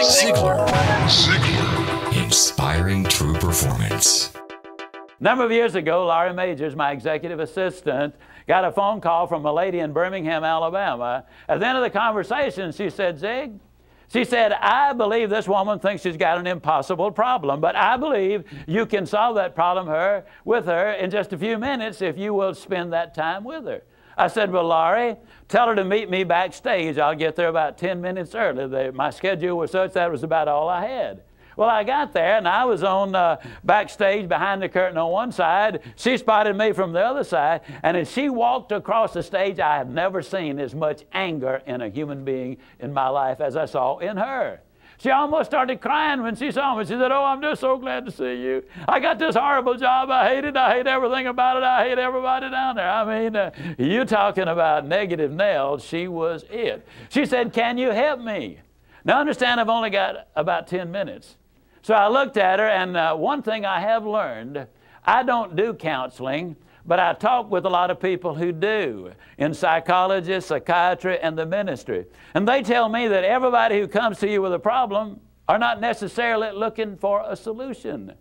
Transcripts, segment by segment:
Ziegler. Inspiring true performance. A number of years ago, Laurie Majors, my executive assistant, got a phone call from a lady in Birmingham, Alabama. At the end of the conversation, she said, Zig, she said, I believe this woman thinks she's got an impossible problem, but I believe you can solve that problem with her in just a few minutes if you will spend that time with her. I said, well, Laurie, tell her to meet me backstage. I'll get there about 10 minutes early. My schedule was such that was about all I had. Well, I got there, and I was on backstage behind the curtain on one side. She spotted me from the other side, and as she walked across the stage, I have never seen as much anger in a human being in my life as I saw in her. She almost started crying when she saw me. She said, oh, I'm just so glad to see you. I got this horrible job. I hate it. I hate everything about it. I hate everybody down there. I mean, you talking about negative nails, she was it. She said, can you help me? Now, understand, I've only got about 10 minutes. So I looked at her, and one thing I have learned, I don't do counseling, but I talk with a lot of people who do, in psychology, psychiatry, and the ministry. And they tell me that everybody who comes to you with a problem are not necessarily looking for a solution.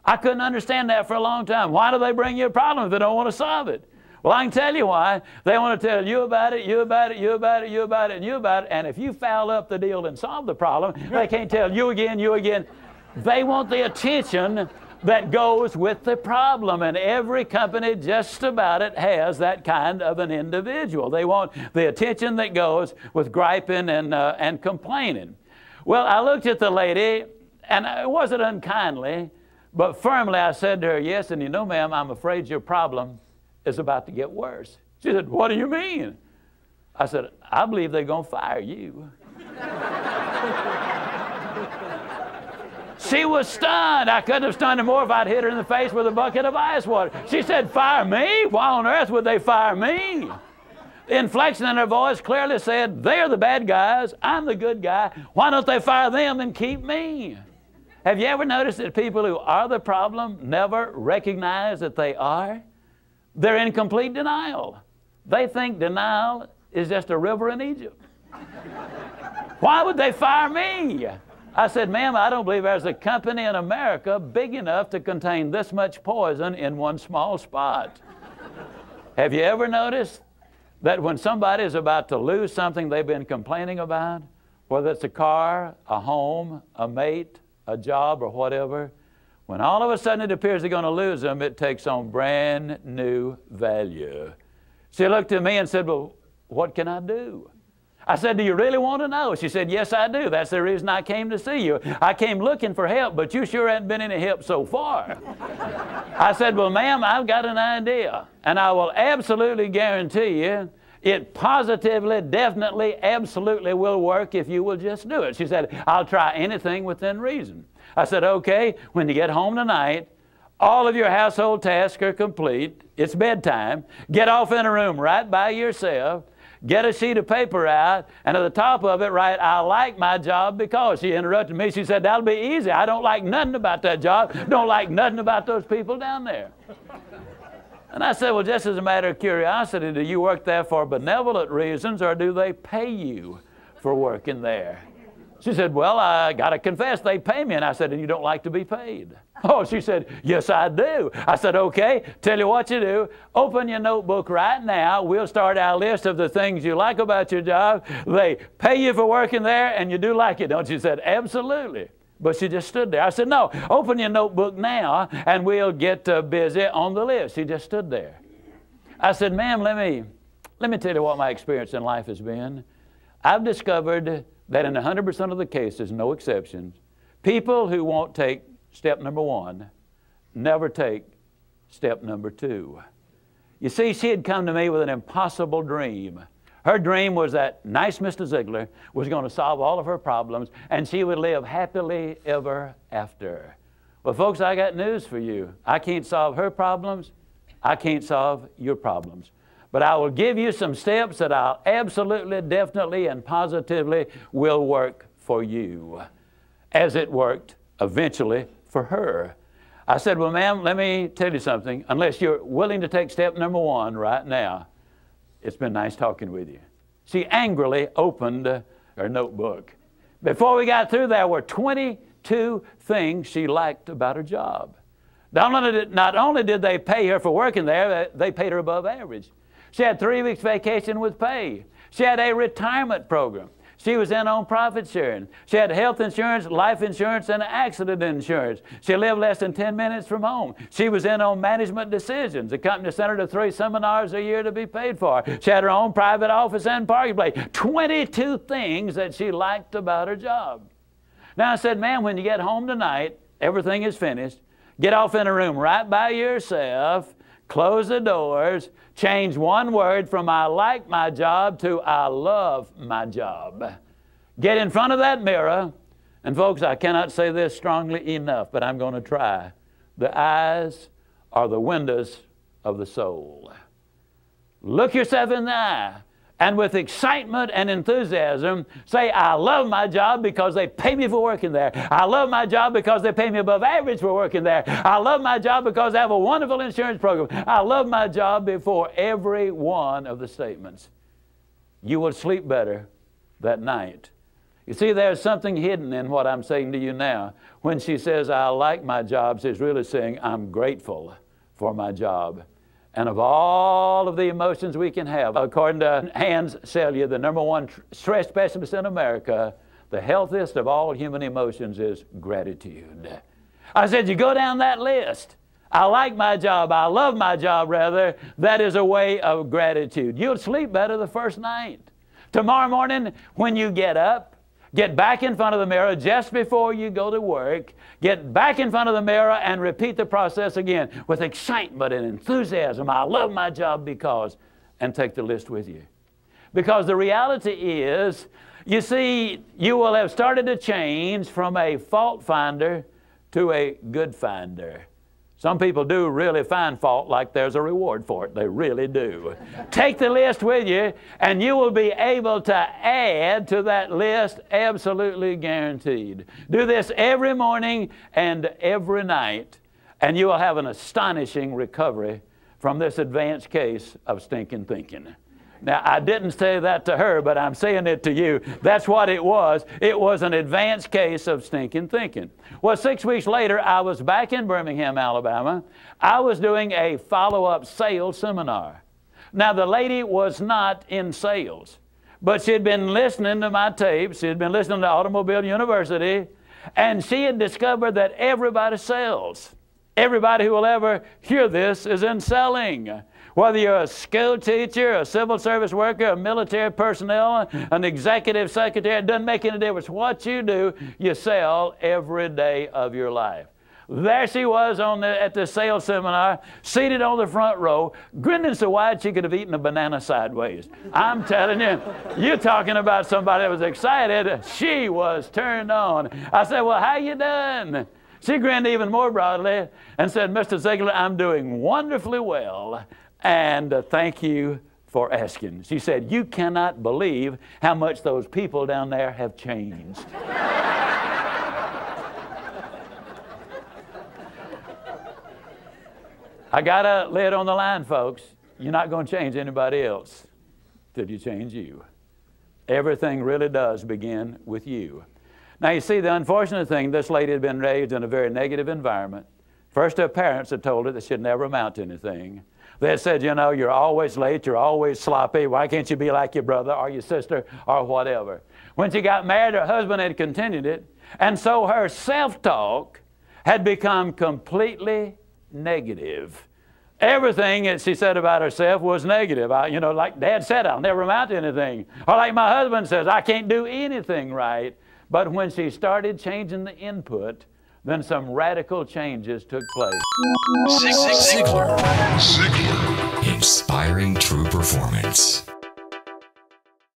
I couldn't understand that for a long time. Why do they bring you a problem if they don't want to solve it? Well, I can tell you why. They want to tell you about it, you about it, you about it, you about it, and you about it. And if you foul up the deal and solve the problem, they can't tell you again, you again. They want the attention that goes with the problem, and every company just about it has that kind of an individual. They want the attention that goes with griping and complaining. Well, I looked at the lady, and it wasn't unkindly, but firmly I said to her, yes, and you know, ma'am, I'm afraid your problem is about to get worse. She said, what do you mean? I said, I believe they're going to fire you. She was stunned. I couldn't have stunned her more if I'd hit her in the face with a bucket of ice water. She said, fire me? Why on earth would they fire me? The inflection in her voice clearly said, they're the bad guys, I'm the good guy. Why don't they fire them and keep me? Have you ever noticed that people who are the problem never recognize that they are? They're in complete denial. They think denial is just a river in Egypt. Why would they fire me? I said, ma'am, I don't believe there's a company in America big enough to contain this much poison in one small spot. Have you ever noticed that when somebody is about to lose something they've been complaining about, whether it's a car, a home, a mate, a job, or whatever, when all of a sudden it appears they're going to lose them, it takes on brand new value. She looked at me and said, well, what can I do? I said, do you really want to know? She said, yes, I do. That's the reason I came to see you. I came looking for help, but you sure haven't been any help so far. I said, well, ma'am, I've got an idea, and I will absolutely guarantee you it positively, definitely, absolutely will work if you will just do it. She said, I'll try anything within reason. I said, okay, when you get home tonight, all of your household tasks are complete. It's bedtime. Get off in a room right by yourself. Get a sheet of paper out, and at the top of it write, I like my job because. She interrupted me. She said, that'll be easy. I don't like nothing about that job. Don't like nothing about those people down there. And I said, well, just as a matter of curiosity, do you work there for benevolent reasons, or do they pay you for working there? She said, well, I got to confess, they pay me. And I said, and you don't like to be paid? Oh, she said, yes, I do. I said, okay, tell you what you do. Open your notebook right now. We'll start our list of the things you like about your job. They pay you for working there, and you do like it, don't you? She said, absolutely. But she just stood there. I said, no, open your notebook now, and we'll get busy on the list. She just stood there. I said, ma'am, let me tell you what my experience in life has been. I've discovered that in 100% of the cases, no exceptions, people who won't take step number one never take step number two. You see, she had come to me with an impossible dream. Her dream was that nice Mr. Ziegler was going to solve all of her problems, and she would live happily ever after. Well, folks, I got news for you. I can't solve her problems. I can't solve your problems. But I will give you some steps that I'll absolutely, definitely, and positively will work for you, as it worked eventually for her. I said, well, ma'am, let me tell you something. Unless you're willing to take step number one right now, it's been nice talking with you. She angrily opened her notebook. Before we got through, there were 22 things she liked about her job. Not only did they pay her for working there, they paid her above average. She had 3 weeks vacation with pay. She had a retirement program. She was in on profit sharing. She had health insurance, life insurance, and accident insurance. She lived less than 10 minutes from home. She was in on management decisions. The company sent her to 3 seminars a year to be paid for. She had her own private office and parking place. 22 things that she liked about her job. Now I said, ma'am, when you get home tonight, everything is finished. Get off in a room right by yourself. Close the doors, change one word from I like my job to I love my job. Get in front of that mirror, and folks, I cannot say this strongly enough, but I'm going to try. The eyes are the windows of the soul. Look yourself in the eye, and with excitement and enthusiasm, say, I love my job because they pay me for working there. I love my job because they pay me above average for working there. I love my job because I have a wonderful insurance program. I love my job before every one of the statements. You will sleep better that night. You see, there's something hidden in what I'm saying to you now. When she says, I like my job, she's really saying, I'm grateful for my job. And of all of the emotions we can have, according to Hans Selye, the #1 stress specialist in America, the healthiest of all human emotions is gratitude. I said, you go down that list. I like my job, I love my job rather. That is a way of gratitude. You'll sleep better the first night. Tomorrow morning when you get up, get back in front of the mirror just before you go to work. Get back in front of the mirror and repeat the process again with excitement and enthusiasm. I love my job because, and take the list with you. Because the reality is, you see, you will have started to change from a fault finder to a good finder. Some people do really find fault like there's a reward for it. They really do. Take the list with you, and you will be able to add to that list, absolutely guaranteed. Do this every morning and every night, and you will have an astonishing recovery from this advanced case of stinking thinking. Now, I didn't say that to her, but I'm saying it to you. That's what it was. It was an advanced case of stinking thinking. Well, 6 weeks later, I was back in Birmingham, Alabama. I was doing a follow-up sales seminar. Now, the lady was not in sales, but she had been listening to my tapes. She had been listening to Automobile University, and she had discovered that everybody sells. Everybody who will ever hear this is in selling. Whether you're a school teacher, a civil service worker, a military personnel, an executive secretary, it doesn't make any difference. What you do, you sell every day of your life. There she was at the sales seminar, seated on the front row, grinning so wide she could have eaten a banana sideways. I'm telling you, you're talking about somebody that was excited. She was turned on. I said, well, how you doing? She grinned even more broadly and said, Mr. Ziegler, I'm doing wonderfully well. And thank you for asking. She said, you cannot believe how much those people down there have changed. I got to lay it on the line, folks. You're not going to change anybody else till you change you. Everything really does begin with you. Now, you see, the unfortunate thing, this lady had been raised in a very negative environment. First, her parents had told her that she'd never amount to anything. They said, you know, you're always late, you're always sloppy, why can't you be like your brother or your sister or whatever? When she got married, her husband had continued it, and so her self-talk had become completely negative. Everything that she said about herself was negative. You know, like Dad said, I'll never amount to anything. Or like my husband says, I can't do anything right. But when she started changing the input, then some radical changes took place. Ziegler. Inspiring true performance.